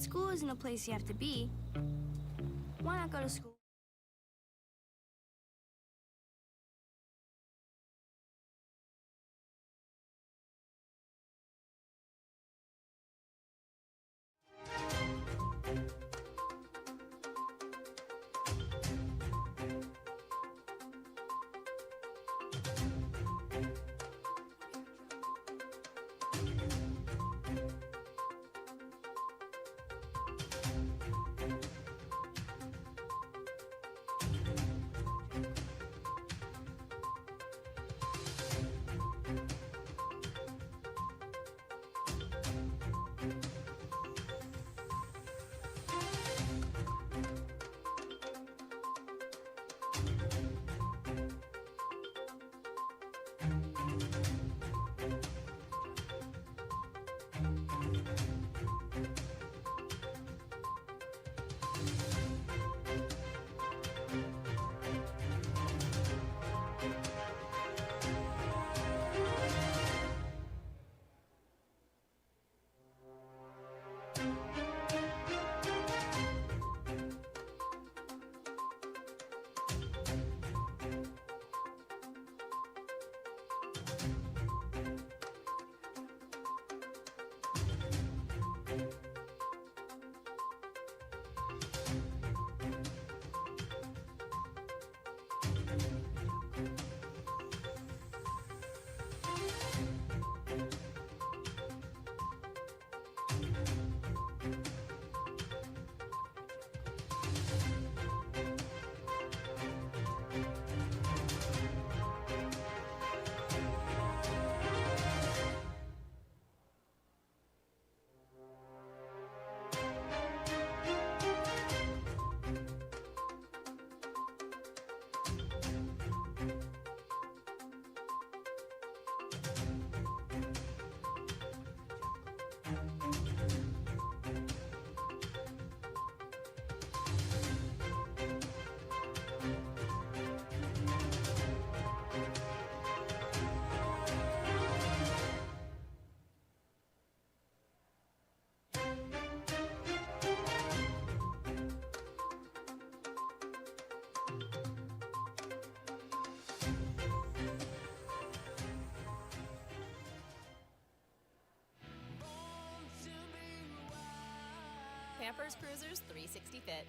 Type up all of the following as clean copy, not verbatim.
school isn't a place you have to be, why not go to school? Pampers Cruisers 360 Fit.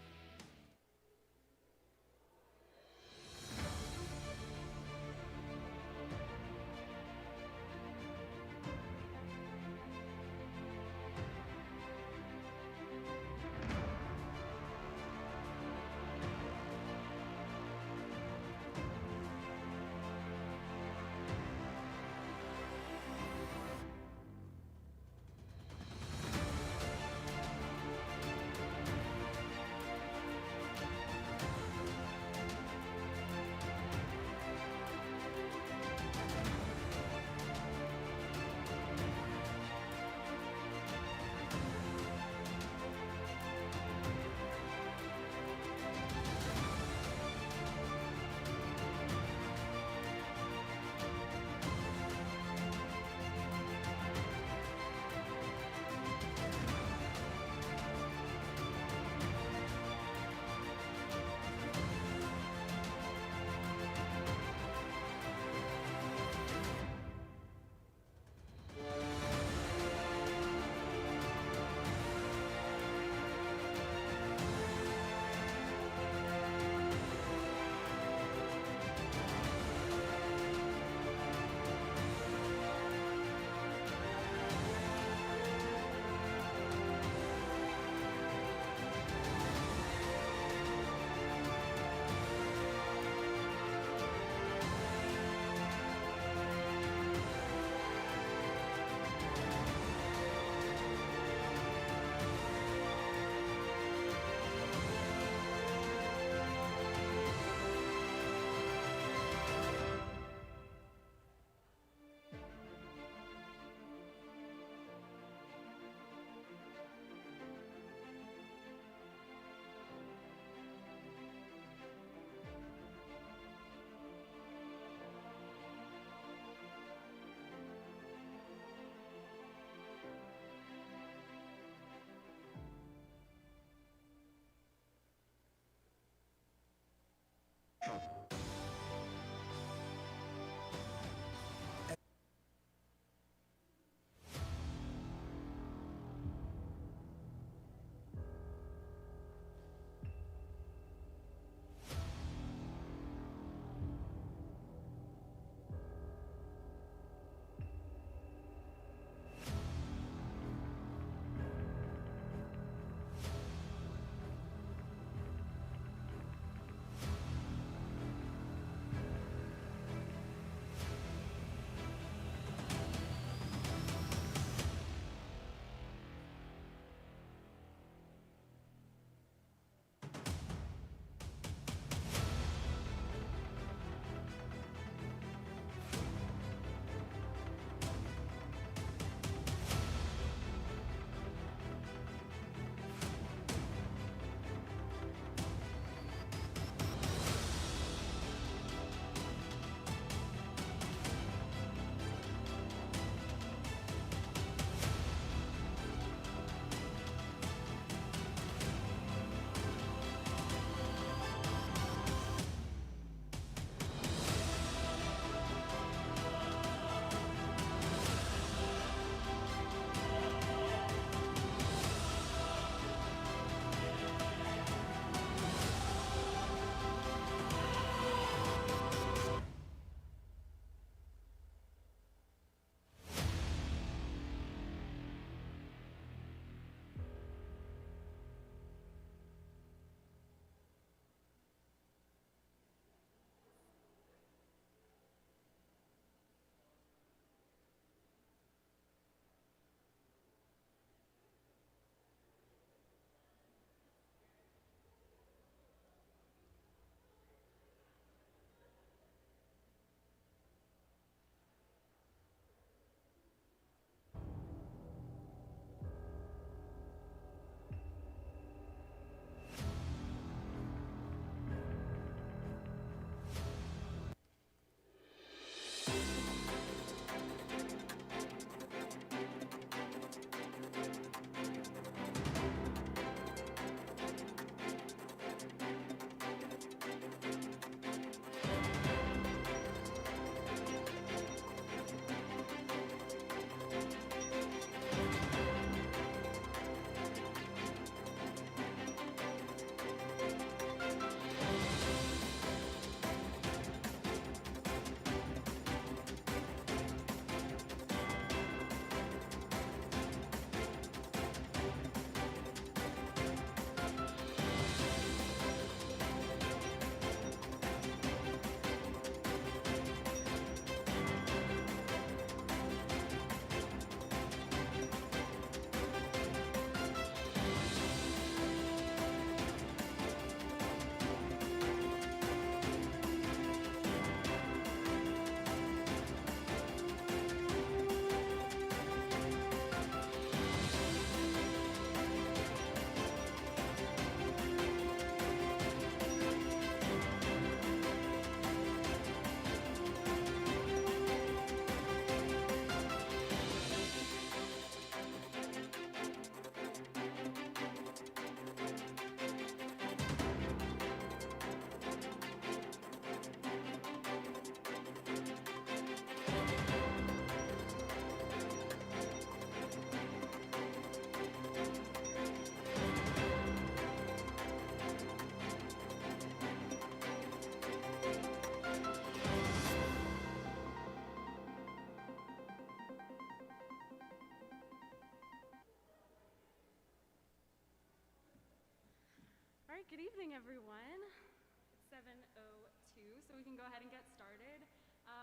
we can go ahead and get started.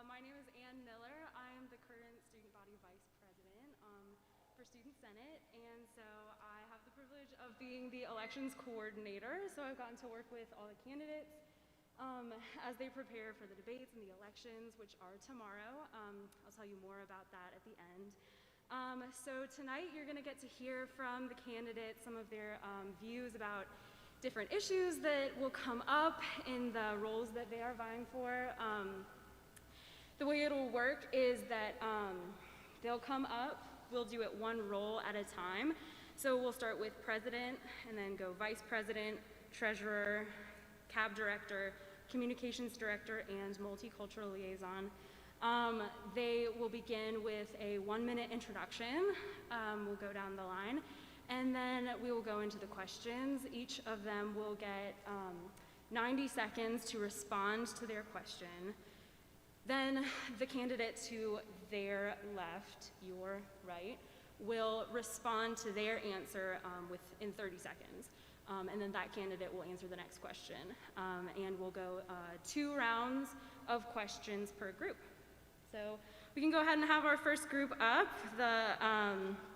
My name is Ann Miller. I am the current student body vice president for Student Senate, and so I have the privilege of being the elections coordinator. So I've gotten to work with all the candidates as they prepare for the debates and the elections, which are tomorrow. I'll tell you more about that at the end. So tonight you're going to get to hear from the candidates some of their views about different issues that will come up in the roles that they are vying for. The way it'll work is that they'll come up, we'll do it one role at a time. So we'll start with president and then go vice president, treasurer, CAB director, communications director, and multicultural liaison. They will begin with a 1-minute introduction. We'll go down the line, and then we will go into the questions. Each of them will get 90 seconds to respond to their question. Then the candidate to their left, your right, will respond to their answer within 30 seconds. And then that candidate will answer the next question. And we'll go 2 rounds of questions per group. So we can go ahead and have our first group up. The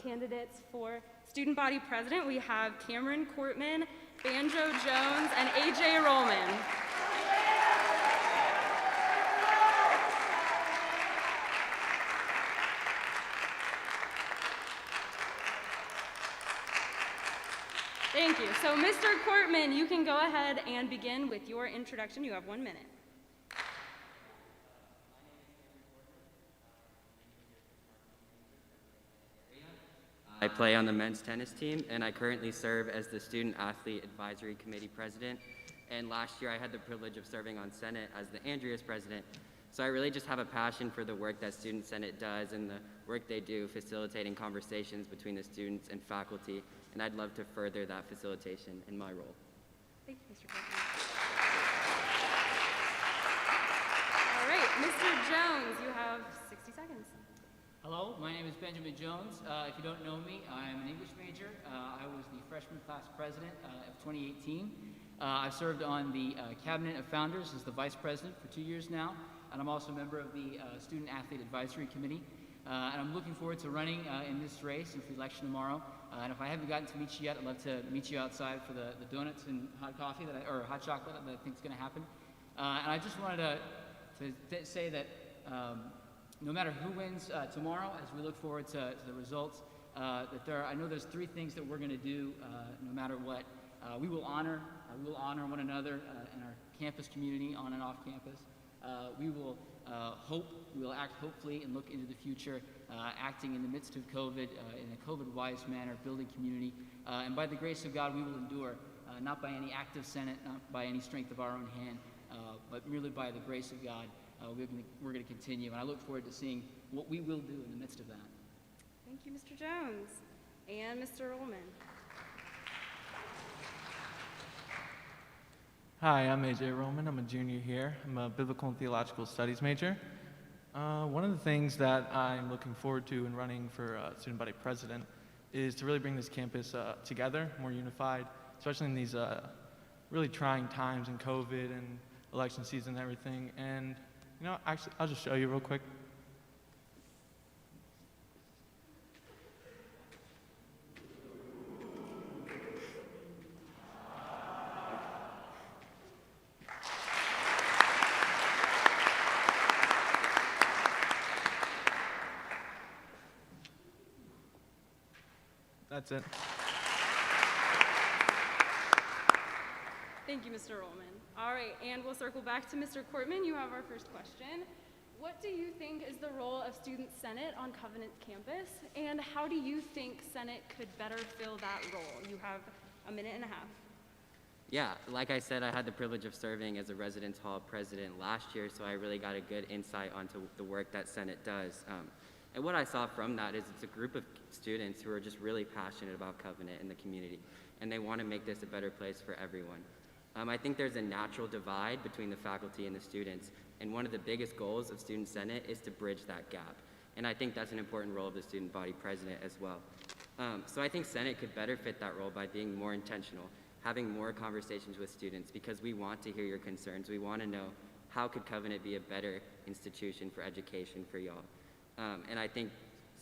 candidates for student body president, we have Cameron Courtman, Banjo Jones, and AJ Rollman. Thank you. So Mr. Courtman, you can go ahead and begin with your introduction. You have 1 minute. I play on the men's tennis team, and I currently serve as the Student Athlete Advisory Committee President. And last year I had the privilege of serving on Senate as the Andreas President. So I really just have a passion for the work that Student Senate does and the work they do facilitating conversations between the students and faculty. And I'd love to further that facilitation in my role. Thank you, Mr. Courtman. All right, Mr. Jones, you have 60 seconds. Hello, my name is Benjamin Jones. If you don't know me, I'm an English major. I was the freshman class president of 2018. I've served on the Cabinet of Founders as the vice president for 2 years now, and I'm also a member of the Student Athlete Advisory Committee. And I'm looking forward to running in this race and for the election tomorrow. And if I haven't gotten to meet you yet, I'd love to meet you outside for the donuts and hot coffee or hot chocolate that I think is going to happen. And I just wanted to say that no matter who wins tomorrow, as we look forward to the results, I know there's 3 things that we're going to do no matter what. We will honor one another in our campus community, on and off campus. We will we will act hopefully and look into the future, acting in the midst of COVID in a COVID-wise manner, building community. And by the grace of God, we will endure, not by any act of Senate, not by any strength of our own hand, but merely by the grace of God. We're going to continue, and I look forward to seeing what we will do in the midst of that. Thank you, Mr. Jones. And Mr. Ullman. Hi, I'm AJ Roman. I'm a junior here. I'm a Biblical and Theological Studies major. One of the things that I'm looking forward to in running for student body president is to really bring this campus together, more unified, especially in these really trying times in COVID and election season and everything. And, you know, actually, I'll just show you real quick. That's it. Thank you, Mr. Ullman. All right, and we'll circle back to Mr. Courtman. You have our first question. What do you think is the role of Student Senate on Covenant campus, and how do you think Senate could better fill that role? You have a minute and a half. Yeah, like I said, I had the privilege of serving as a Residence Hall president last year, so I really got a good insight onto the work that Senate does. And what I saw from that is it's a group of students who are just really passionate about Covenant and the community, and they want to make this a better place for everyone. I think there's a natural divide between the faculty and the students, and one of the biggest goals of Student Senate is to bridge that gap. And I think that's an important role of the student body president as well. So I think Senate could better fit that role by being more intentional, having more conversations with students, because we want to hear your concerns. We want to know how could Covenant be a better institution for education for y'all? And I think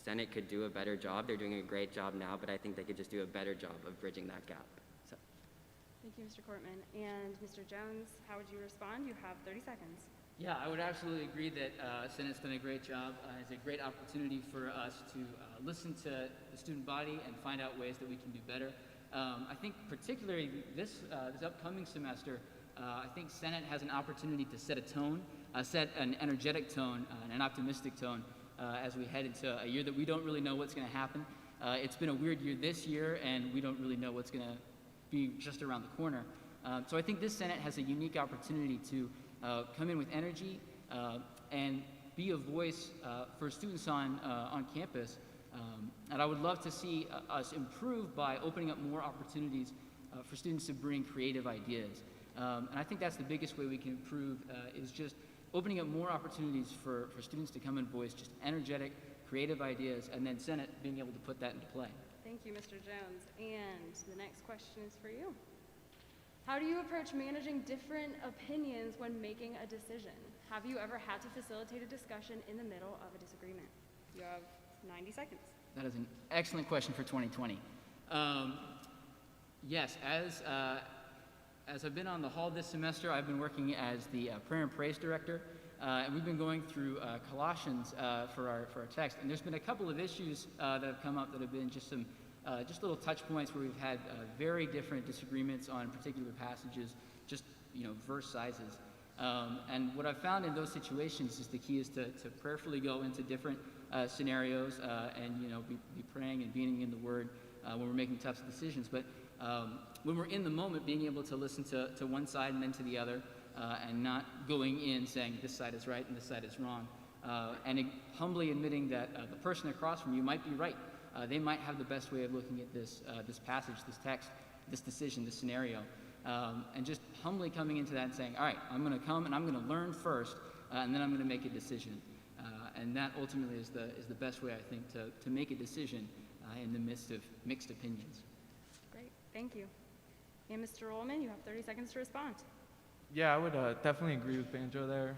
Senate could do a better job. They're doing a great job now, but I think they could just do a better job of bridging that gap. So. Thank you, Mr. Cortman. And Mr. Jones, how would you respond? You have 30 seconds. Yeah, I would absolutely agree that Senate's done a great job. It's a great opportunity for us to listen to the student body and find out ways that we can do better. I think particularly this upcoming semester, I think Senate has an opportunity to set a tone, set an energetic tone, and an optimistic tone as we head into a year that we don't really know what's going to happen. It's been a weird year this year, and we don't really know what's going to be just around the corner. So I think this Senate has a unique opportunity to come in with energy and be a voice for students on campus. And I would love to see us improve by opening up more opportunities for students to bring creative ideas. And I think that's the biggest way we can improve is just opening up more opportunities for students to come and voice just energetic, creative ideas, and then Senate being able to put that into play. Thank you, Mr. Jones. And the next question is for you. How do you approach managing different opinions when making a decision? Have you ever had to facilitate a discussion in the middle of a disagreement? You have 90 seconds. That is an excellent question for 2020. Yes, as I've been on the hall this semester, I've been working as the prayer and praise director, and we've been going through Colossians for our text. And there's been a couple of issues that have come up that have been just some little touch points where we've had very different disagreements on particular passages, just verse sizes. And what I've found in those situations is the key is to prayerfully go into different scenarios and be praying and being in the Word when we're making tough decisions. But when we're in the moment, being able to listen to one side and then to the other, and not going in saying this side is right and this side is wrong, and humbly admitting that the person across from you might be right. They might have the best way of looking at this passage, this text, this decision, this scenario, and just humbly coming into that and saying, all right, I'm going to come and I'm going to learn first, and then I'm going to make a decision. And that ultimately is the best way, I think, to make a decision in the midst of mixed opinions. Great, thank you. And Mr. Ullman, you have 30 seconds to respond. Yeah, I would definitely agree with Banjo there.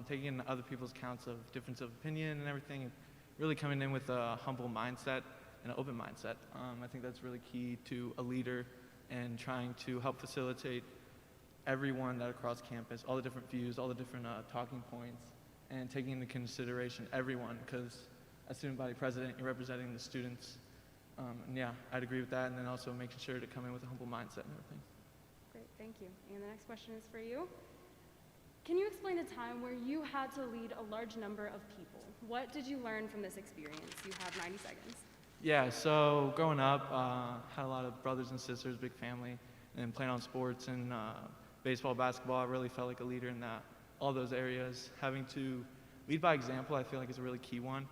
Taking in other people's counts of difference of opinion and everything, and really coming in with a humble mindset and an open mindset. I think that's really key to a leader and trying to help facilitate everyone that across campus, all the different views, all the different talking points, and taking into consideration everyone, because as student body president, you're representing the students. And yeah, I'd agree with that, and then also making sure to come in with a humble mindset and everything. Great, thank you. And the next question is for you. Can you explain a time where you had to lead a large number of people? What did you learn from this experience? You have 90 seconds. Yeah, so growing up, had a lot of brothers and sisters, big family, and playing on sports and baseball, basketball. I really felt like a leader in all those areas. Having to lead by example, I feel like is a really key one.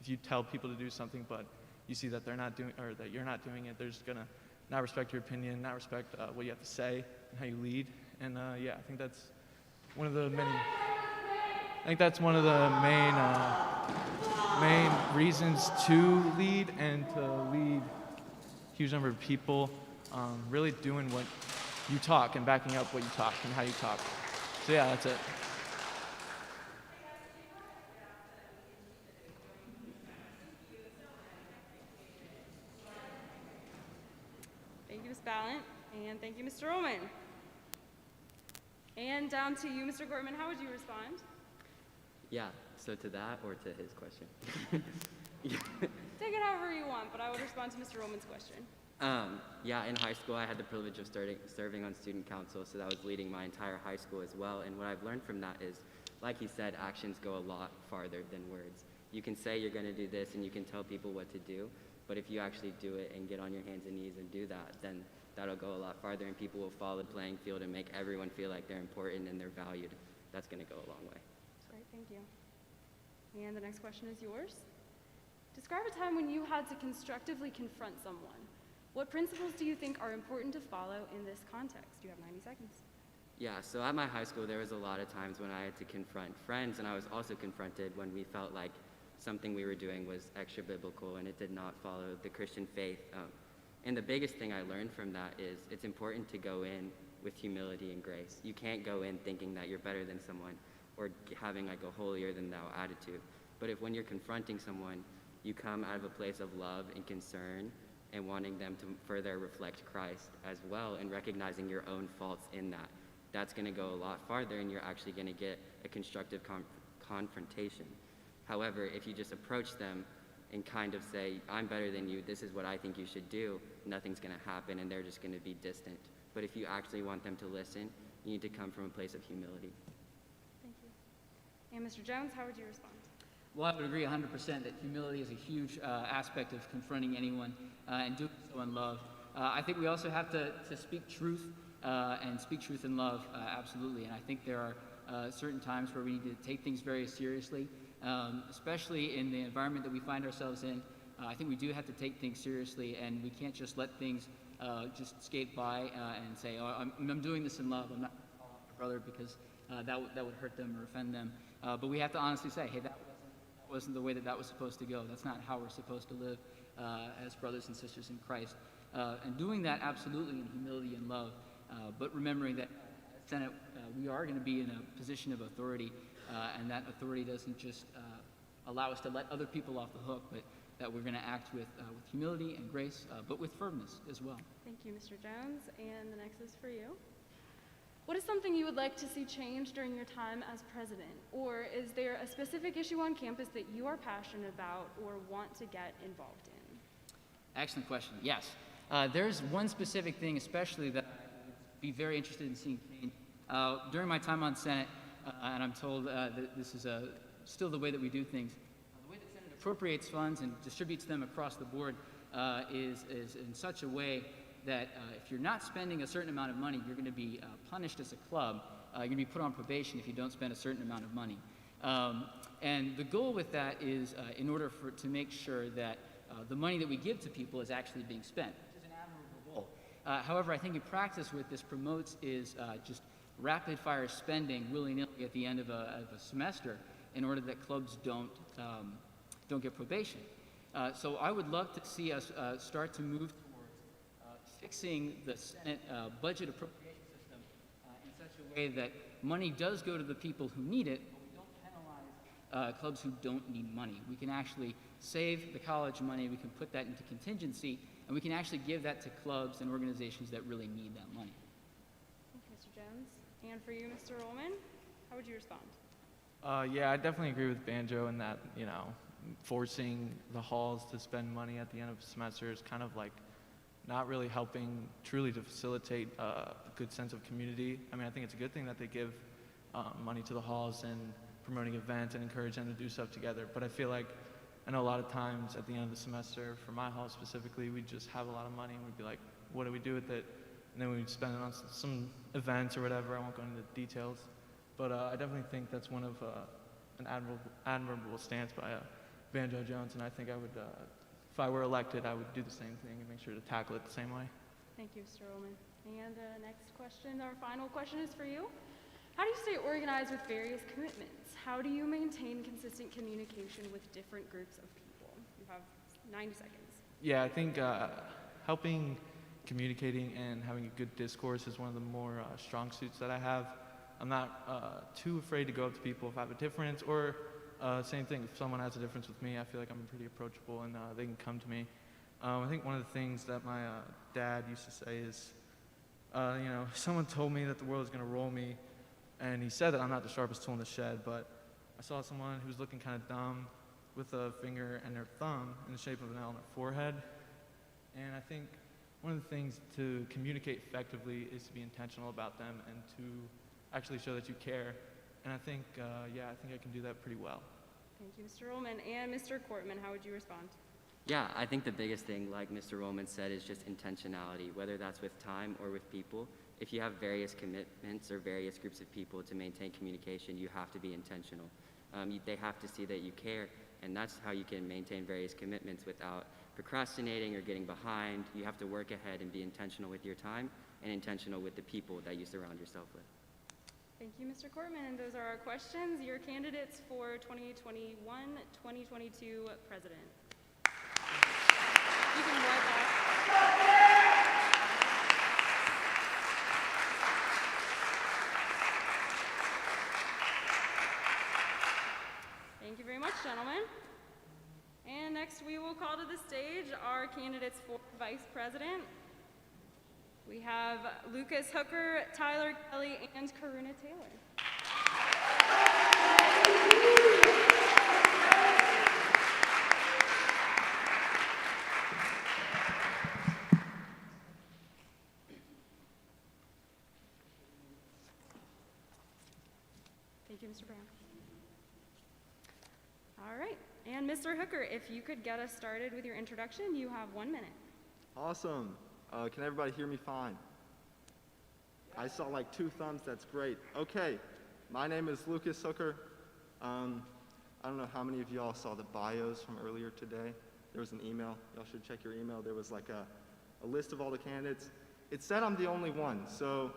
If you tell people to do something, but you see that they're not doing, or that you're not doing it, they're just gonna not respect your opinion, not respect what you have to say and how you lead. And yeah, I think that's one of the many. I think that's one of the main reasons to lead and to lead a huge number of people. Really doing what you talk and backing up what you talk and how you talk. So yeah, that's it. Thank you, Ms. Ballant, and thank you, Mr. Ullman. And down to you, Mr. Gortman, how would you respond? Yeah, so to that or to his question? Take it however you want, but I would respond to Mr. Ullman's question. Yeah, in high school I had the privilege of serving on student council, so that was leading my entire high school as well. And what I've learned from that is, like he said, actions go a lot farther than words. You can say you're going to do this and you can tell people what to do, but if you actually do it and get on your hands and knees and do that, then that'll go a lot farther and people will follow the playing field and make everyone feel like they're important and they're valued. That's going to go a long way. Great, thank you. And the next question is yours. Describe a time when you had to constructively confront someone. What principles do you think are important to follow in this context? You have 90 seconds. Yeah, so at my high school, there was a lot of times when I had to confront friends, and I was also confronted when we felt like something we were doing was extra biblical and it did not follow the Christian faith. And the biggest thing I learned from that is it's important to go in with humility and grace. You can't go in thinking that you're better than someone or having like a holier than thou attitude. But if when you're confronting someone, you come out of a place of love and concern and wanting them to further reflect Christ as well and recognizing your own faults in that, that's going to go a lot farther and you're actually going to get a constructive confrontation. However, if you just approach them and kind of say, I'm better than you, this is what I think you should do, nothing's going to happen and they're just going to be distant. But if you actually want them to listen, you need to come from a place of humility. Thank you. And Mr. Jones, how would you respond? Well, I would agree 100% that humility is a huge aspect of confronting anyone and doing so in love. I think we also have to speak truth and speak truth in love, absolutely. And I think there are certain times where we need to take things very seriously, especially in the environment that we find ourselves in. I think we do have to take things seriously, and we can't just let things just skate by and say, oh, I'm doing this in love. I'm not calling out my brother because that would hurt them or offend them. But we have to honestly say, hey, that wasn't the way that was supposed to go. That's not how we're supposed to live as brothers and sisters in Christ. And doing that absolutely in humility and love, but remembering that as Senate, we are going to be in a position of authority, and that authority doesn't just allow us to let other people off the hook, but that we're going to act with humility and grace, but with firmness as well. Thank you, Mr. Jones. And the next is for you. What is something you would like to see change during your time as president? Or is there a specific issue on campus that you are passionate about or want to get involved in? Excellent question. Yes. There's one specific thing especially that I would be very interested in seeing change. During my time on Senate, and I'm told that this is still the way that we do things, the way that Senate appropriates funds and distributes them across the board is in such a way that if you're not spending a certain amount of money, you're going to be punished as a club. You're going to be put on probation if you don't spend a certain amount of money. And the goal with that is in order to make sure that the money that we give to people is actually being spent, which is an admirable goal. However, I think in practice what this promotes is just rapid-fire spending willy-nilly at the end of a semester in order that clubs don't get probation. So I would love to see us start to move fixing the Senate budget appropriation system in such a way that money does go to the people who need it, but we don't penalize clubs who don't need money. We can actually save the college money, we can put that into contingency, and we can actually give that to clubs and organizations that really need that money. Thank you, Mr. Jones. And for you, Mr. Ullman, how would you respond? Yeah, I definitely agree with Banjo in that, forcing the halls to spend money at the end of a semester is kind of like not really helping truly to facilitate a good sense of community. I mean, I think it's a good thing that they give money to the halls and promoting events and encourage them to do stuff together. But I feel like, I know a lot of times at the end of the semester, for my hall specifically, we'd just have a lot of money and we'd be like, what do we do with it? And then we'd spend it on some events or whatever. I won't go into the details. But I definitely think that's one of an admirable stance by Banjo Jones, and I think I would, if I were elected, I would do the same thing and make sure to tackle it the same way. Thank you, Mr. Ullman. And next question, our final question is for you. How do you stay organized with various commitments? How do you maintain consistent communication with different groups of people? You have 90 seconds. Yeah, I think helping communicating and having a good discourse is one of the more strong suits that I have. I'm not too afraid to go up to people if I have a difference, or same thing, if someone has a difference with me, I feel like I'm pretty approachable and they can come to me. I think one of the things that my dad used to say is, someone told me that the world is going to roll me, and he said that I'm not the sharpest tool in the shed, but I saw someone who was looking kind of dumb with a finger and their thumb in the shape of an L on their forehead. And I think one of the things to communicate effectively is to be intentional about them and to actually show that you care. And I think, I can do that pretty well. Thank you, Mr. Ullman. And Mr. Cortman, how would you respond? Yeah, I think the biggest thing, like Mr. Roman said, is just intentionality, whether that's with time or with people. If you have various commitments or various groups of people to maintain communication, you have to be intentional. They have to see that you care, and that's how you can maintain various commitments without procrastinating or getting behind. You have to work ahead and be intentional with your time and intentional with the people that you surround yourself with. Thank you, Mr. Cortman. And those are our questions. Your candidates for 2021-2022 president. You can wipe off. gentlemen. And next we will call to the stage our candidates for Vice President. We have Lucas Hooker, Tyler Kelly, and Karuna Taylor. Thank you, Mr. Brown. All right, and Mr. Hooker, if you could get us started with your introduction, you have 1 minute. Awesome. Can everybody hear me fine? I saw like 2 thumbs, that's great. Okay, my name is Lucas Hooker. I don't know how many of y'all saw the bios from earlier today. There was an email, y'all should check your email. There was like a list of all the candidates. It said I'm the only one, so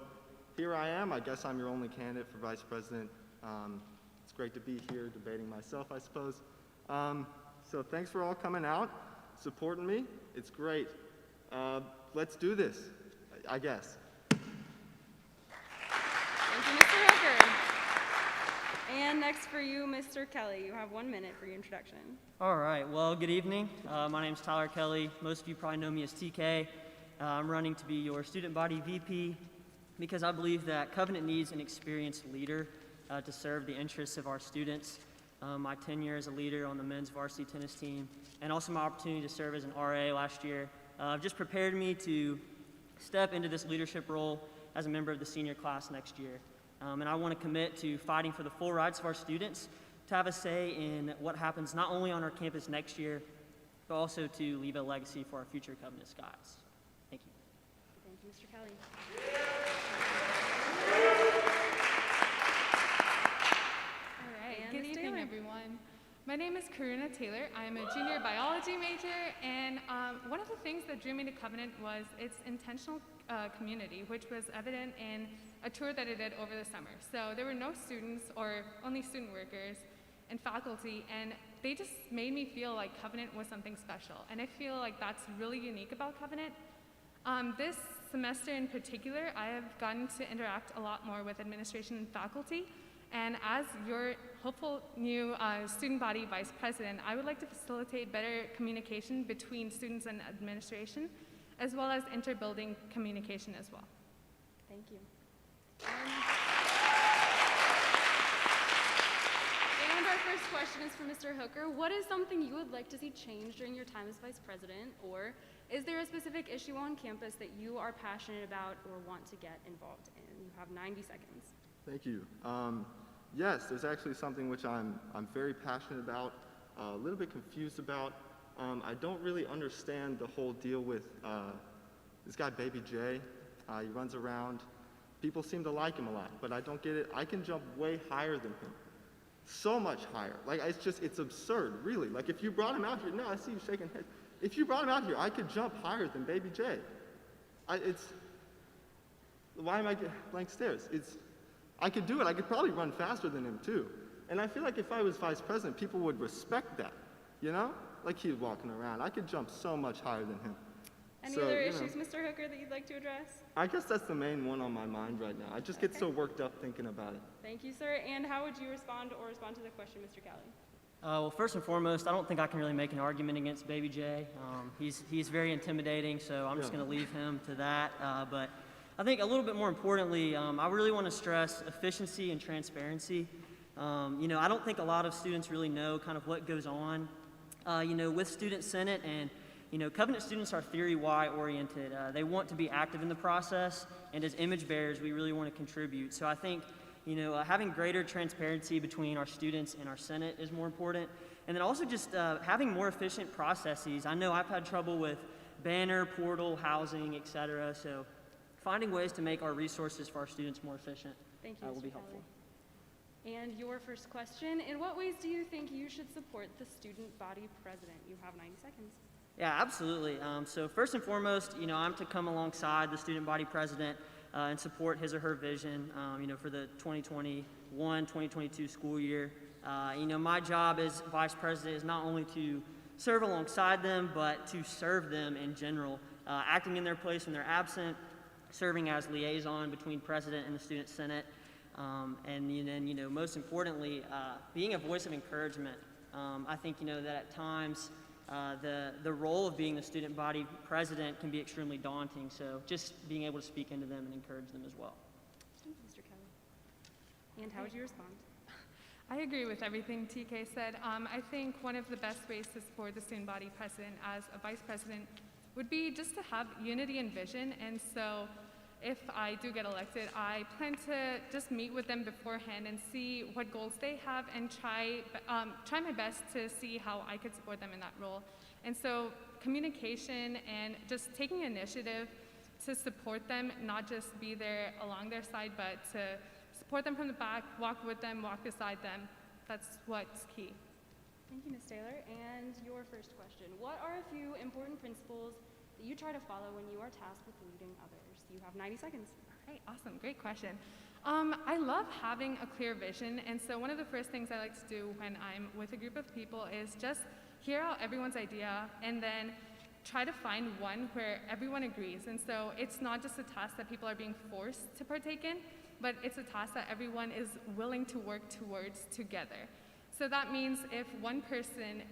here I am. I guess I'm your only candidate for Vice President. It's great to be here debating myself, I suppose. So thanks for all coming out, supporting me. It's great. Let's do this, I guess. Thank you, Mr. Hooker. And next for you, Mr. Kelly, you have 1 minute for your introduction. All right, well, good evening. My name's Tyler Kelly. Most of you probably know me as TK. I'm running to be your student body VP because I believe that Covenant needs an experienced leader to serve the interests of our students. My tenure as a leader on the men's varsity tennis team and also my opportunity to serve as an RA last year just prepared me to step into this leadership role as a member of the senior class next year. And I want to commit to fighting for the full rights of our students to have a say in what happens not only on our campus next year, but also to leave a legacy for our future Covenant Skies. Thank you. Thank you, Mr. Kelly. All right, and Good Ms. evening, Taylor. everyone. My name is Karuna Taylor. I am a junior biology major, and one of the things that drew me to Covenant was its intentional community, which was evident in a tour that I did over the summer. So there were no students or only student workers and faculty, and they just made me feel like Covenant was something special. And I feel like that's really unique about Covenant. This semester in particular, I have gotten to interact a lot more with administration and faculty. And as your hopeful new student body vice president, I would like to facilitate better communication between students and administration, as well as inter-building communication as well. Thank you. And our first question is for Mr. Hooker. What is something you would like to see change during your time as vice president, or is there a specific issue on campus that you are passionate about or want to get involved in? You have 90 seconds. Thank you. Yes, there's actually something which I'm very passionate about, a little bit confused about. I don't really understand the whole deal with this guy, Baby J. He runs around. People seem to like him a lot, but I don't get it. I can jump way higher than him. So much higher. Like, it's absurd, really. Like, if you brought him out here, no, I see you shaking head. If you brought him out here, I could jump higher than Baby J. Why am I getting blank stares? I could do it. I could probably run faster than him, too. And I feel like if I was vice president, people would respect that, you know? Like he's walking around. I could jump so much higher than him. Any So, other you know, issues, Mr. Hooker, that you'd like to address? I guess that's the main one on my mind right now. I just get so worked up thinking about it. Thank you, sir. And how would you respond to the question, Mr. Kelly? Well, first and foremost, I don't think I can really make an argument against Baby J. He's very intimidating, so I'm just going to leave him to that. But I think a little bit more importantly, I really want to stress efficiency and transparency. I don't think a lot of students really know kind of what goes on, with Student Senate. And, Covenant students are theory Y oriented. They want to be active in the process. And as image bearers, we really want to contribute. So I think, having greater transparency between our students and our Senate is more important. And then also just having more efficient processes. I know I've had trouble with banner, portal, housing, et cetera. So finding ways to make our resources for our students more efficient Thank you, will Mr. be Kelly. helpful. And your first question, in what ways do you think you should support the student body president? You have 90 seconds. Yeah, absolutely. So first and foremost, I'm to come alongside the student body president and support his or her vision, for the 2021-2022 school year. My job as vice president is not only to serve alongside them, but to serve them in general, acting in their place when they're absent, serving as liaison between president and the student senate, and then, most importantly, being a voice of encouragement I think, that at times the role of being the student body president can be extremely daunting. So just being able to speak into them and encourage them as well. Thank you, Mr. Kelly. And how would you respond? I agree with everything TK said. I think one of the best ways to support the student body president as a vice president would be just to have unity and vision. And so if I do get elected, I plan to just meet with them beforehand and see what goals they have and try my best to see how I could support them in that role. And so communication and just taking initiative to support them, not just be there along their side, but to support them from the back, walk with them, walk beside them. That's what's key. Thank you, Ms. Taylor. And your first question. What are a few important principles that you try to follow when you are tasked with leading others? You have 90 seconds. All right, awesome, great question. I love having a clear vision, and so one of the first things I like to do when I'm with a group of people is just hear out everyone's idea and then try to find one where everyone agrees. And so it's not just a task that people are being forced to partake in, but it's a task that everyone is willing to work towards together. So that means if one person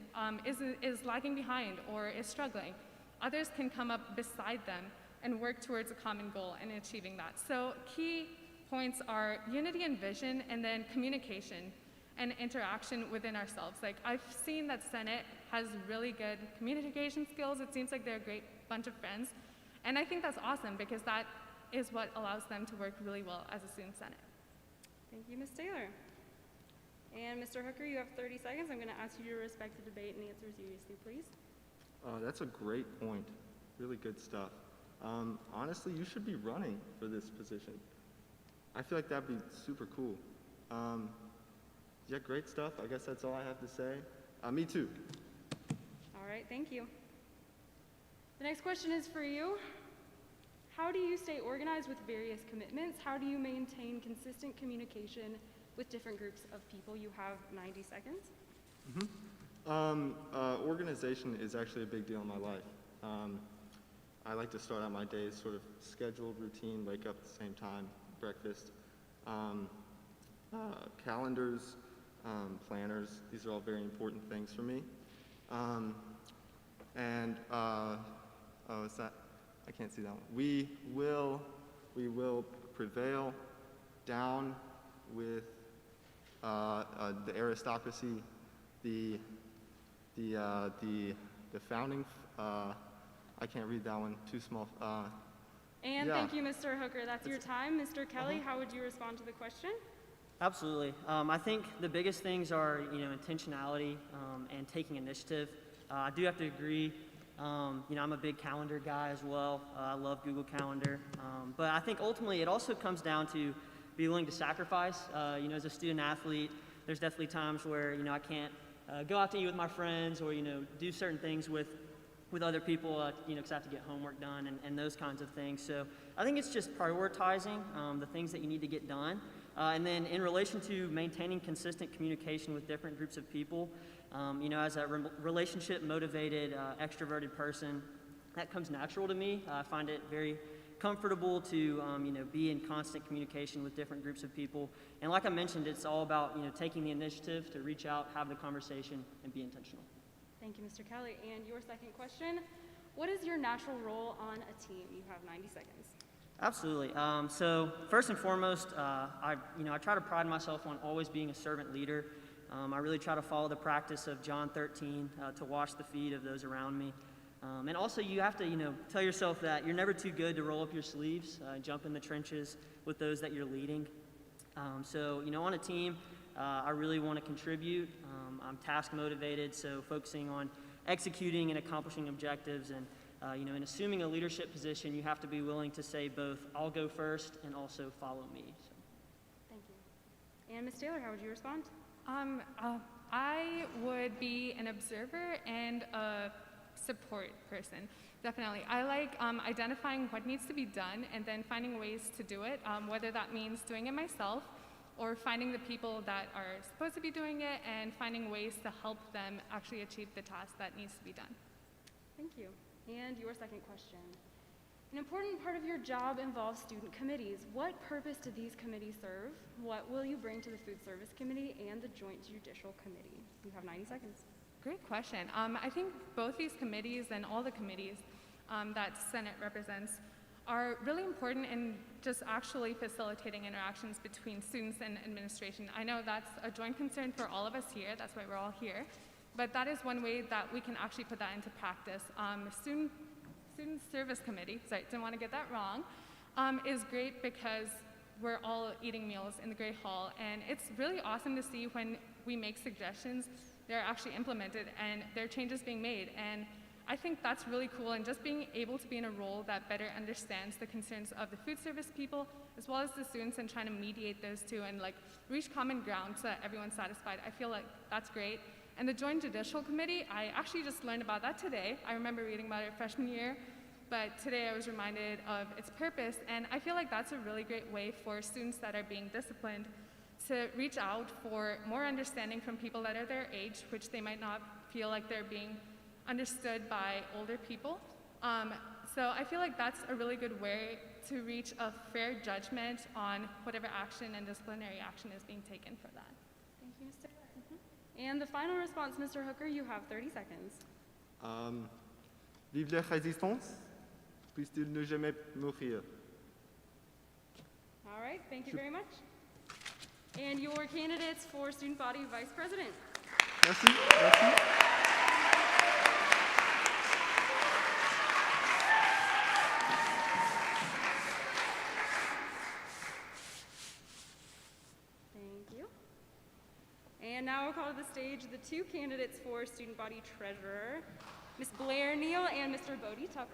is lagging behind or is struggling, others can come up beside them and work towards a common goal and achieving that. So key points are unity and vision, and then communication and interaction within ourselves. Like, I've seen that Senate has really good communication skills. It seems like they're a great bunch of friends. And I think that's awesome because that is what allows them to work really well as a student Senate. Thank you, Ms. Taylor. And Mr. Hooker, you have 30 seconds. I'm going to ask you to respect the debate and answer seriously, please. That's a great point. Really good stuff. Honestly, you should be running for this position. I feel like that'd be super cool. Yeah, great stuff. I guess that's all I have to say. Me too. All right, thank you. The next question is for you. How do you stay organized with various commitments? How do you maintain consistent communication with different groups of people? You have 90 seconds. Organization is actually a big deal in my life. I like to start out my days sort of scheduled, routine, wake up at the same time, breakfast. Calendars, planners, these are all very important things for me. Oh, is that, I can't see that one. We will prevail down with the aristocracy, the founding, I can't read that one, too small. And yeah. Thank you, Mr. Hooker. That's your time. Mr. Kelly, how would you respond to the question? Absolutely. I think the biggest things are, intentionality and taking initiative. I do have to agree. I'm a big calendar guy as well. I love Google Calendar. But I think ultimately it also comes down to be willing to sacrifice. As a student athlete, there's definitely times where, I can't go out to eat with my friends or, do certain things with other people, because I have to get homework done and those kinds of things. So I think it's just prioritizing the things that you need to get done. And then in relation to maintaining consistent communication with different groups of people, as a relationship-motivated, extroverted person, that comes natural to me. I find it very comfortable to, be in constant communication with different groups of people. And like I mentioned, it's all about, taking the initiative to reach out, have the conversation, and be intentional. Thank you, Mr. Kelly. And your second question, what is your natural role on a team? You have 90 seconds. Absolutely. So first and foremost, I try to pride myself on always being a servant leader. I really try to follow the practice of John 13 to wash the feet of those around me. And also you have to, tell yourself that you're never too good to roll up your sleeves, jump in the trenches with those that you're leading. So on a team, I really want to contribute. I'm task motivated, so focusing on executing and accomplishing objectives. And in assuming a leadership position, you have to be willing to say both, I'll go first, and also follow me. So. Thank you. And Ms. Taylor, how would you respond? I would be an observer and a support person, definitely. I like identifying what needs to be done and then finding ways to do it, whether that means doing it myself or finding the people that are supposed to be doing it and finding ways to help them actually achieve the task that needs to be done. Thank you. And your second question. An important part of your job involves student committees. What purpose do these committees serve? What will you bring to the Food Service Committee and the Joint Judicial Committee? You have 90 seconds. Great question. I think both these committees and all the committees that Senate represents are really important in just actually facilitating interactions between students and administration. I know that's a joint concern for all of us here, that's why we're all here, but that is one way that we can actually put that into practice. Student Service Committee, sorry, didn't want to get that wrong, is great because we're all eating meals in the Great Hall, and it's really awesome to see when we make suggestions, they're actually implemented and there are changes being made. And I think that's really cool, and just being able to be in a role that better understands the concerns of the food service people as well as the students and trying to mediate those two and like reach common ground so that everyone's satisfied. I feel like that's great. And the Joint Judicial Committee, I actually just learned about that today. I remember reading about it freshman year, but today I was reminded of its purpose, and I feel like that's a really great way for students that are being disciplined to reach out for more understanding from people that are their age, which they might not feel like they're being understood by older people. So I feel like that's a really good way to reach a fair judgment on whatever action and disciplinary action is being taken for that. Thank you, Mr. And the final response, Mr. Hooker, you have 30 seconds. Vive la résistance, puisse-t-il ne jamais mourir. All right, thank you very much. And your candidates for Student Body Vice President. Merci, merci. Thank you. And now we'll call to the stage the two candidates for Student Body Treasurer, Ms. Blair Neal and Mr. Bodie Tucker.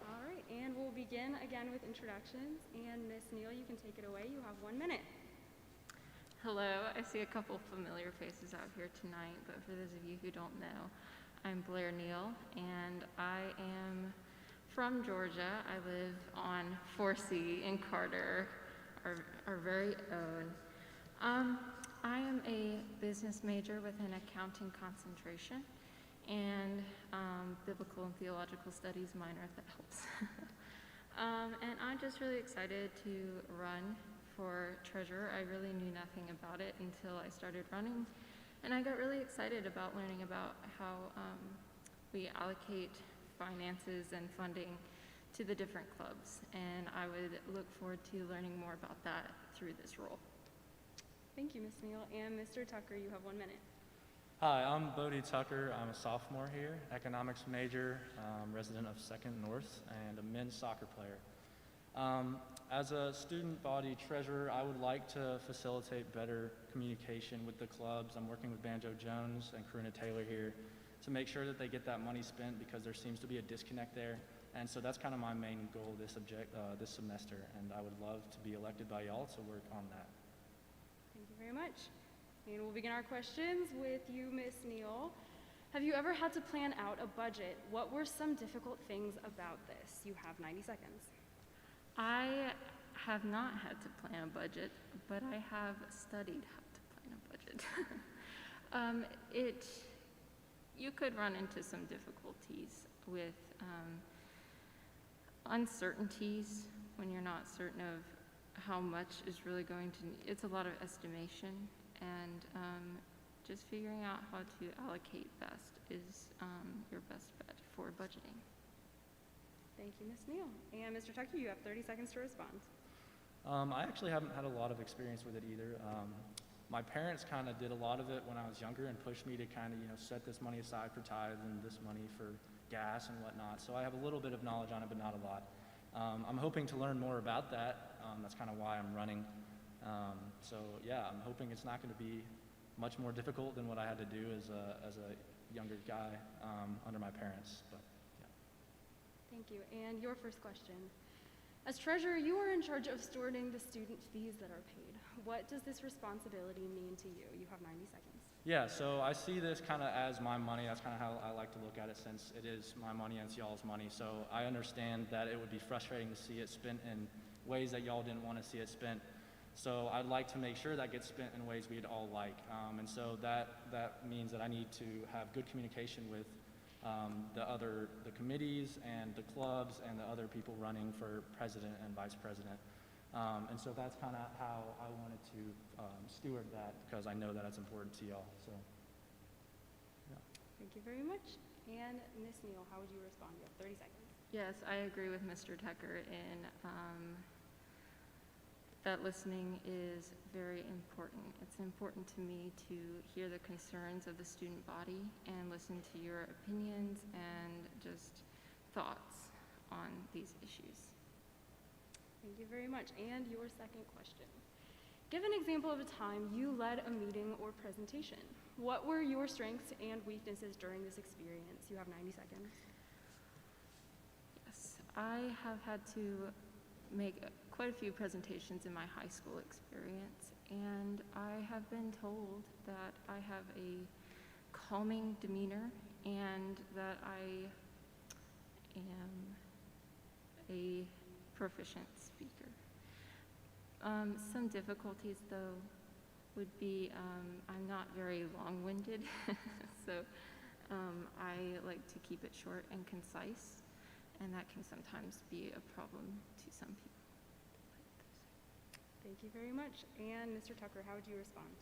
All right, and we'll begin again with introductions. And Ms. Neal, you can take it away. You have 1 minute. Hello, I see a couple familiar faces out here tonight, but for those of you who don't know, I'm Blair Neal, and I am from Georgia. I live on 4C in Carter, our very own. I am a business major with an accounting concentration, and biblical and theological studies minor, if that helps. And I'm just really excited to run for treasurer. I really knew nothing about it until I started running, and I got really excited about learning about how we allocate finances and funding to the different clubs, and I would look forward to learning more about that through this role. Thank you, Ms. Neal. And Mr. Tucker, you have 1 minute. Hi, I'm Bodie Tucker. I'm a sophomore here, economics major, resident of Second North, and a men's soccer player. As a student body treasurer, I would like to facilitate better communication with the clubs. I'm working with Banjo Jones and Karuna Taylor here to make sure that they get that money spent, because there seems to be a disconnect there. And so that's kind of my main goal this semester, and I would love to be elected by y'all to work on that. Thank you very much. And we'll begin our questions with you, Ms. Neal. Have you ever had to plan out a budget? What were some difficult things about this? You have 90 seconds. I have not had to plan a budget, but I have studied how to plan a budget. You could run into some difficulties with uncertainties when you're not certain of how much is really going to, it's a lot of estimation, and just figuring out how to allocate best is your best bet for budgeting. Thank you, Ms. Neal. And Mr. Tucker, you have 30 seconds to respond. I actually haven't had a lot of experience with it either. My parents kind of did a lot of it when I was younger and pushed me to kind of, set this money aside for tithe and this money for gas and whatnot. So I have a little bit of knowledge on it, but not a lot. I'm hoping to learn more about that. That's kind of why I'm running. So yeah, I'm hoping it's not going to be much more difficult than what I had to do as a younger guy under my parents. But yeah. Thank you. And your first question. As treasurer, you are in charge of stewarding the student fees that are paid. What does this responsibility mean to you? You have 90 seconds. Yeah, so I see this kind of as my money. That's kind of how I like to look at it, since it is my money and it's y'all's money. So I understand that it would be frustrating to see it spent in ways that y'all didn't want to see it spent. So I'd like to make sure that gets spent in ways we'd all like. And so that means that I need to have good communication with the committees and the clubs and the other people running for president and vice president. And so that's kind of how I wanted to steward that, because I know that it's important to y'all. So, yeah. Thank you very much. And Ms. Neal, how would you respond? You have 30 seconds. Yes, I agree with Mr. Tucker in that listening is very important. It's important to me to hear the concerns of the student body and listen to your opinions and just thoughts on these issues. Thank you very much. And your second question. Give an example of a time you led a meeting or presentation. What were your strengths and weaknesses during this experience? You have 90 seconds. Yes, I have had to make quite a few presentations in my high school experience, and I have been told that I have a calming demeanor and that I am a proficient speaker. Some difficulties, though, would be I'm not very long-winded, so I like to keep it short and concise, and that can sometimes be a problem to some people. Thank you very much. And Mr. Tucker, how would you respond?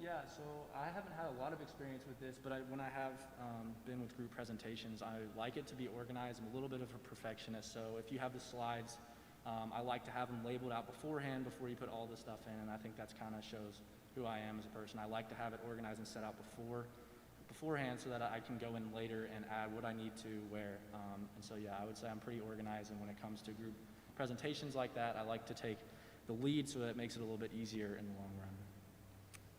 Yeah, so I haven't had a lot of experience with this, but when I have been with group presentations, I like it to be organized. I'm a little bit of a perfectionist, so if you have the slides, I like to have them labeled out beforehand before you put all the stuff in, and I think that's kind of shows who I am as a person. I like to have it organized and set out beforehand so that I can go in later and add what I need to where. And so yeah, I would say I'm pretty organized, and when it comes to group presentations like that, I like to take the lead so that it makes it a little bit easier in the long run.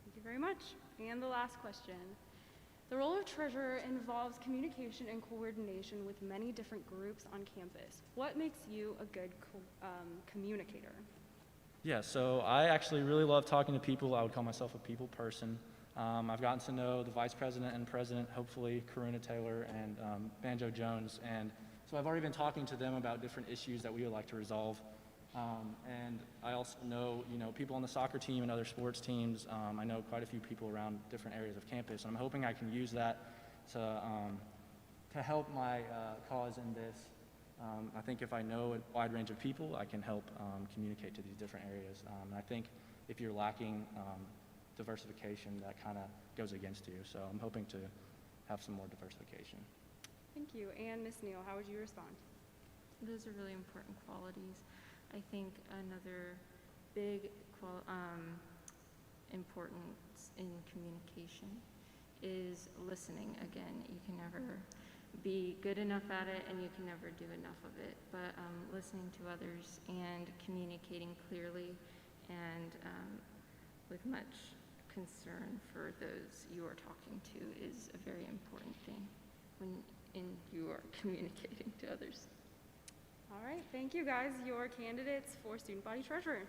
Thank you very much. And the last question. The role of treasurer involves communication and coordination with many different groups on campus. What makes you a good communicator? Yeah, so I actually really love talking to people. I would call myself a people person. I've gotten to know the vice president and president, hopefully Karuna Taylor and Banjo Jones, and so I've already been talking to them about different issues that we would like to resolve. And I also know, people on the soccer team and other sports teams. I know quite a few people around different areas of campus, and I'm hoping I can use that to help my cause in this. I think if I know a wide range of people, I can help communicate to these different areas. And I think if you're lacking diversification, that kind of goes against you. So I'm hoping to have some more diversification. Thank you. And Ms. Neal, how would you respond? Those are really important qualities. I think another big importance in communication is listening. Again, you can never be good enough at it, and you can never do enough of it, but listening to others and communicating clearly and with much concern for those you are talking to is a very important thing when you are communicating to others. All right, thank you guys. Your candidates for student body treasurer.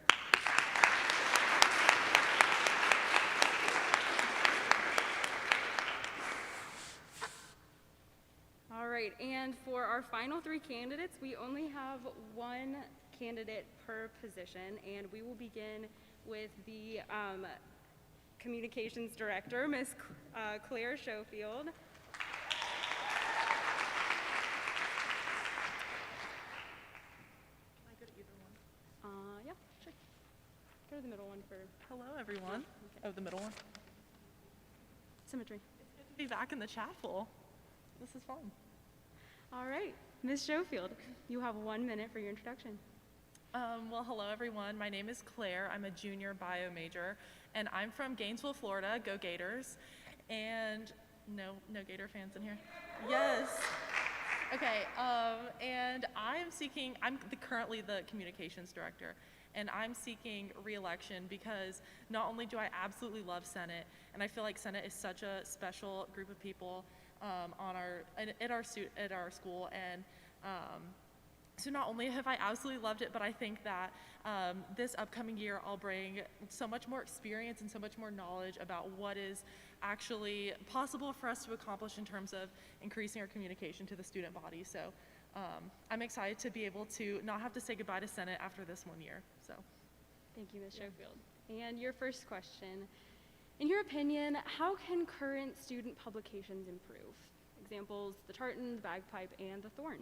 All right, and for our final three candidates, we only have one candidate per position, and we will begin with the communications director, Ms. Claire Schofield. Yeah, sure. Go to the middle one for... Hello, everyone. Okay. Oh, the middle one. Symmetry. It's good to be back in the chapel. This is fun. All right, Ms. Schofield, you have 1 minute for your introduction. Well, hello, everyone. My name is Claire. I'm a junior bio major, and I'm from Gainesville, Florida. Go Gators. And no Gator fans in here? Yes. Okay, and I'm currently the communications director, and I'm seeking re-election because not only do I absolutely love Senate, and I feel like Senate is such a special group of people at our school, and So not only have I absolutely loved it, but I think that this upcoming year I'll bring so much more experience and so much more knowledge about what is actually possible for us to accomplish in terms of increasing our communication to the student body. So I'm excited to be able to not have to say goodbye to Senate after this 1 year. So, Thank you, Ms. Schofield. And your first question, in your opinion, how can current student publications improve? Examples, the Tartan, the Bagpipe, and the Thorn.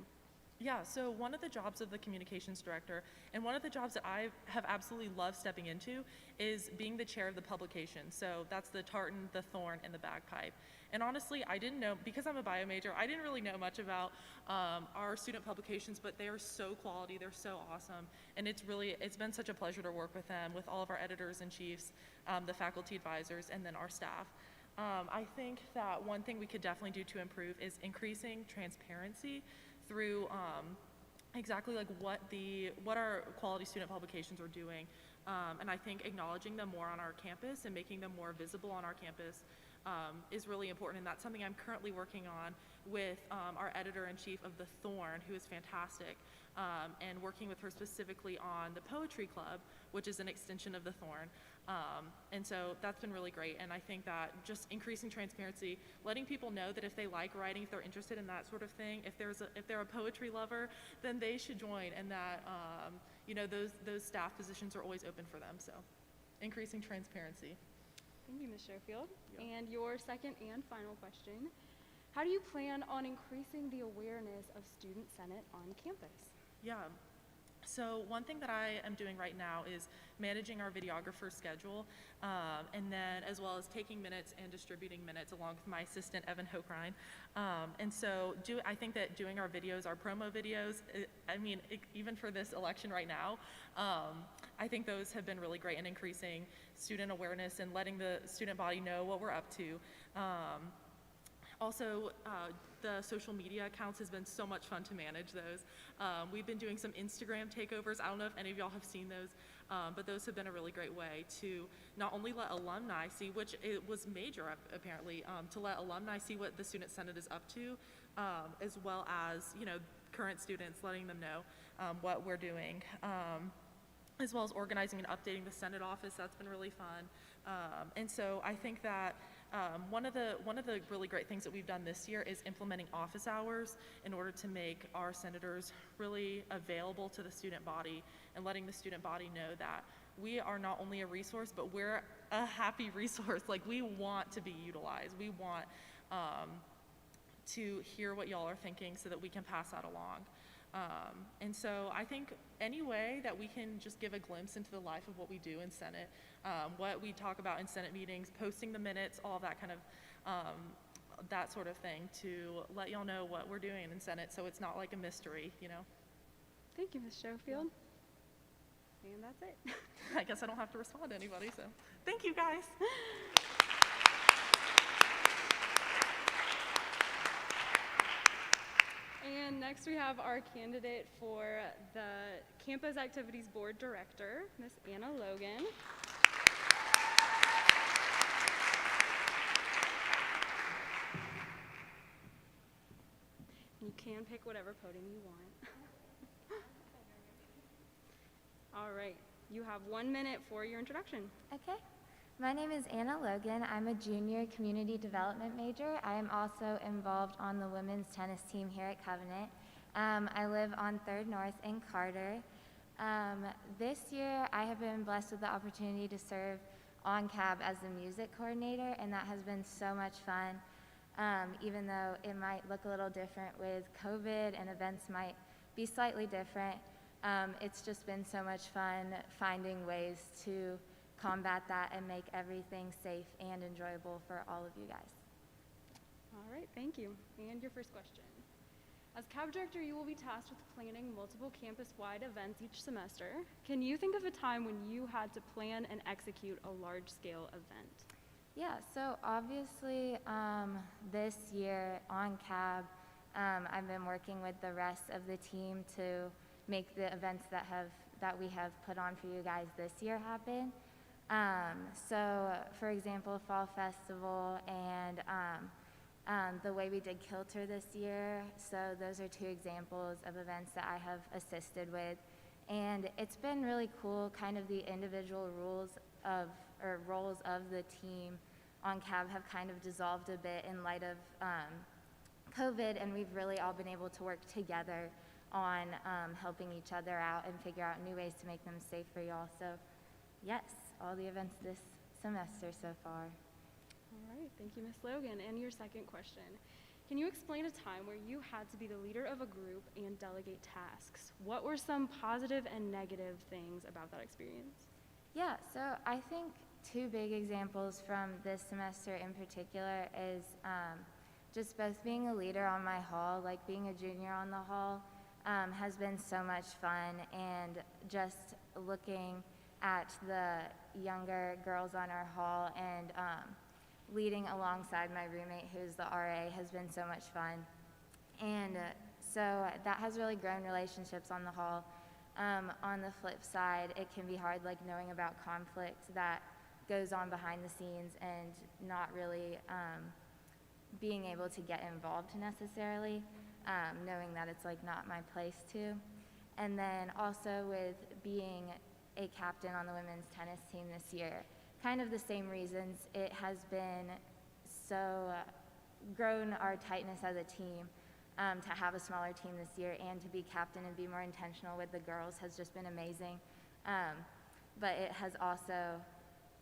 yeah, so one of the jobs of the communications director, and one of the jobs that I have absolutely loved stepping into, is being the chair of the publication. So that's the Tartan, the Thorn, and the Bagpipe. And honestly, I didn't know, because I'm a bio major, I didn't really know much about our student publications, but they are so quality, they're so awesome. And it's been such a pleasure to work with them, with all of our editors and chiefs, the faculty advisors, and then our staff. I think that one thing we could definitely do to improve is increasing transparency through exactly like what our quality student publications are doing. And I think acknowledging them more on our campus and making them more visible on our campus is really important. And that's something I'm currently working on with our editor-in-chief of the Thorn, who is fantastic, and working with her specifically on the Poetry Club, which is an extension of the Thorn. And so that's been really great. And I think that just increasing transparency, letting people know that if they like writing, if they're interested in that sort of thing, if they're a poetry lover, then they should join, and that those staff positions are always open for them. So increasing transparency. Thank you, Ms. Schofield. And your second and final question, how do you plan on increasing the awareness of Student Senate on campus? Yeah. So one thing that I am doing right now is managing our videographer schedule, and then as well as taking minutes and distributing minutes along with my assistant, Evan Hochrein. And so I think that doing our videos, our promo videos, even for this election right now, I think those have been really great in increasing student awareness and letting the student body know what we're up to. Also, the social media accounts has been so much fun to manage those. We've been doing some Instagram takeovers. I don't know if any of y'all have seen those, but those have been a really great way to not only let alumni see, which it was major apparently, to let alumni see what the Student Senate is up to, as well as current students, letting them know what we're doing. As well as organizing and updating the Senate office. That's been really fun. And so I think that one of the really great things that we've done this year is implementing office hours in order to make our senators really available to the student body, and letting the student body know that we are not only a resource, but we're a happy resource. Like, we want to be utilized. We want to hear what y'all are thinking so that we can pass that along. And so I think any way that we can just give a glimpse into the life of what we do in Senate, what we talk about in Senate meetings, posting the minutes, all of that kind of, that sort of thing, to let y'all know what we're doing in Senate, so it's not like a mystery, Thank you, Ms. Schofield. And that's it. I guess I don't have to respond to anybody, so thank you, guys. And next we have our candidate for the Campus Activities Board Director, Ms. Anna Logan. You can pick whatever podium you want. All right, you have 1 minute for your introduction. Okay. My name is Anna Logan. I'm a junior community development major. I am also involved on the women's tennis team here at Covenant. I live on 3rd North in Carter. This year, I have been blessed with the opportunity to serve on CAB as the music coordinator, and that has been so much fun. Even though it might look a little different with COVID and events might be slightly different, it's just been so much fun finding ways to combat that and make everything safe and enjoyable for all of you guys. All right, thank you. And your first question. As CAB director, you will be tasked with planning multiple campus-wide events each semester. Can you think of a time when you had to plan and execute a large-scale event? Yeah, so obviously this year on CAB, I've been working with the rest of the team to make the events that we have put on for you guys this year happen. So for example, Fall Festival and the way we did Kilter this year. So those are two examples of events that I have assisted with. And it's been really cool, kind of the individual roles of the team on CAB have kind of dissolved a bit in light of COVID, and we've really all been able to work together on helping each other out and figure out new ways to make them safe for y'all. So yes, all the events this semester so far. All right, thank you, Ms. Logan. And your second question, can you explain a time where you had to be the leader of a group and delegate tasks? What were some positive and negative things about that experience? Yeah, so I think two big examples from this semester in particular is just both being a leader on my hall, like being a junior on the hall, has been so much fun, and just looking at the younger girls on our hall and leading alongside my roommate who's the RA has been so much fun. And so that has really grown relationships on the hall. On the flip side, it can be hard, like knowing about conflict that goes on behind the scenes and not really being able to get involved necessarily, knowing that it's like not my place to. And then also with being a captain on the women's tennis team this year, kind of the same reasons. It has been so grown our tightness as a team. To have a smaller team this year and to be captain and be more intentional with the girls has just been amazing. But it has also,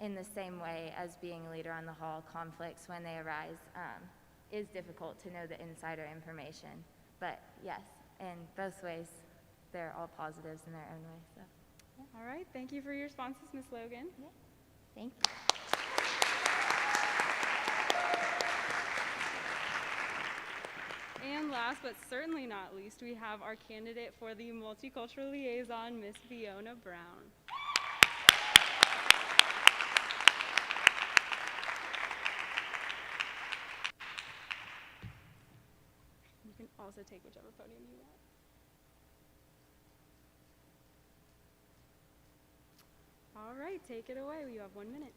in the same way as being a leader on the hall, conflicts when they arise is difficult to know the insider information. But yes, in both ways, they're all positives in their own way. So, yeah. All right, thank you for your responses, Ms. Logan. Yeah. Thank you. And last but certainly not least, we have our candidate for the Multicultural Liaison, Ms. Fiona Brown. You can also take whichever podium you want. All right, take it away. You have 1 minute.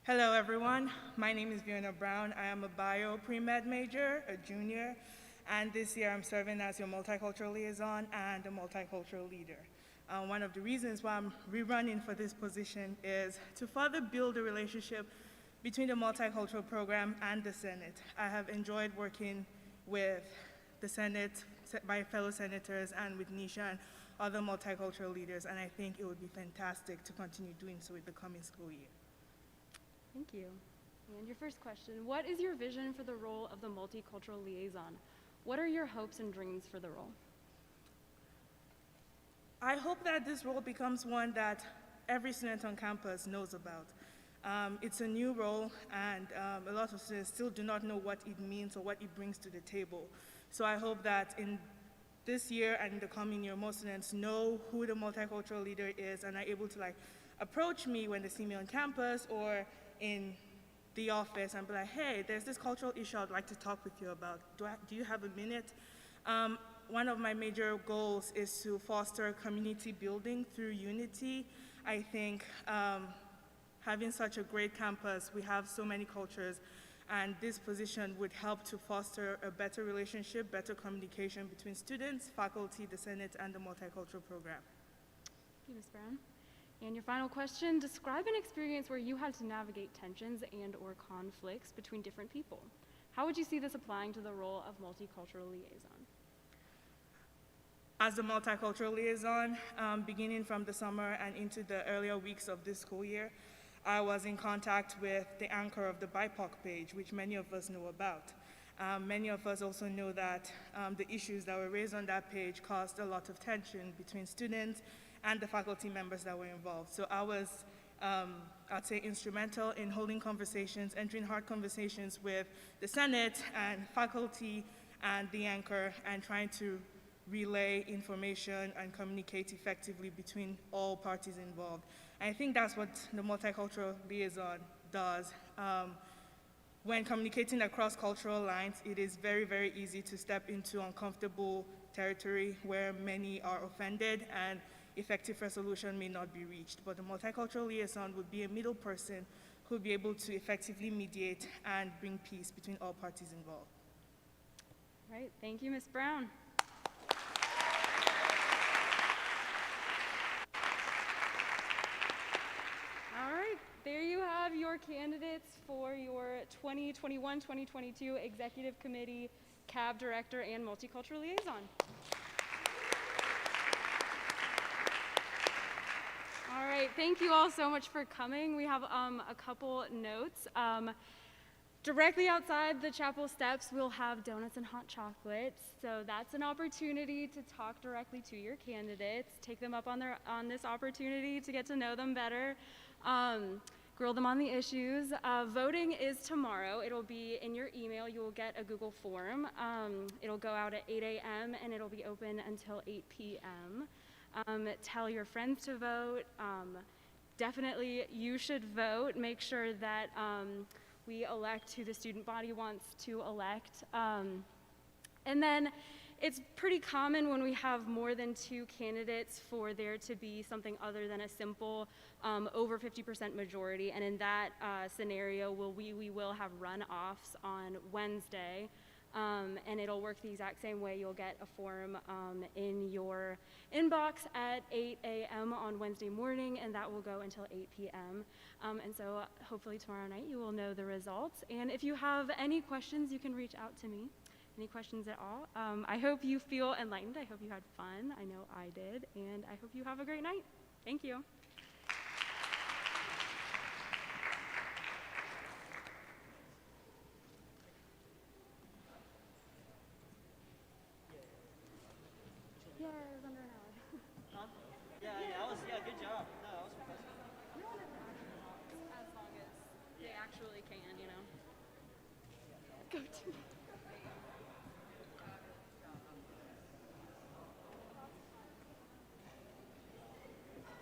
Hello, everyone. My name is Fiona Brown. I am a bio pre-med major, a junior, and this year I'm serving as your multicultural liaison and a multicultural leader. One of the reasons why I'm rerunning for this position is to further build a relationship between the multicultural program and the Senate. I have enjoyed working with the Senate, my fellow senators, and with Nisha and other multicultural leaders, and I think it would be fantastic to continue doing so with the coming school year. Thank you. And your first question, what is your vision for the role of the multicultural liaison? What are your hopes and dreams for the role? I hope that this role becomes one that every student on campus knows about. It's a new role, and a lot of students still do not know what it means or what it brings to the table. So I hope that in this year and in the coming year, most students know who the multicultural leader is and are able to approach me when they see me on campus or in the office and be like, hey, there's this cultural issue I'd like to talk with you about. Do you have a minute? One of my major goals is to foster community building through unity. I think having such a great campus, we have so many cultures, and this position would help to foster a better relationship, better communication between students, faculty, the Senate, and the multicultural program. Thank you, Ms. Brown. And your final question, describe an experience where you had to navigate tensions and or conflicts between different people. How would you see this applying to the role of multicultural liaison? As the multicultural liaison, beginning from the summer and into the earlier weeks of this school year, I was in contact with the anchor of the BIPOC page, which many of us know about. Many of us also know that the issues that were raised on that page caused a lot of tension between students and the faculty members that were involved. So I was, I'd say, instrumental in holding conversations, entering hard conversations with the Senate and faculty and the anchor, and trying to relay information and communicate effectively between all parties involved. And I think that's what the multicultural liaison does. When communicating across cultural lines, it is very, very easy to step into uncomfortable territory where many are offended and effective resolution may not be reached. But the multicultural liaison would be a middle person who will be able to effectively mediate and bring peace between all parties involved. All right, thank you, Ms. Brown. All right, there you have your candidates for your 2021-2022 Executive Committee, CAB Director, and Multicultural Liaison. All right, thank you all so much for coming. We have a couple notes. Directly outside the chapel steps, we'll have donuts and hot chocolates. So that's an opportunity to talk directly to your candidates, take them up on this opportunity to get to know them better, grill them on the issues. Voting is tomorrow. It'll be in your email. You will get a Google form. It'll go out at 8 a.m. and it'll be open until 8 p.m. Tell your friends to vote. Definitely, you should vote. Make sure that we elect who the student body wants to elect. And then it's pretty common when we have more than 2 candidates for there to be something other than a simple over 50% majority. And in that scenario, we will have runoffs on Wednesday. And it'll work the exact same way. You'll get a form in your inbox at 8 a.m. on Wednesday morning, and that will go until 8 p.m. And so hopefully tomorrow night you will know the results. And if you have any questions, you can reach out to me. Any questions at all? I hope you feel enlightened. I hope you had fun. I know I did. And I hope you have a great night. Thank you. Yeah, it was under an hour. Huh? Yeah, good job. No, that was impressive. As long as they actually can, you know. Go to.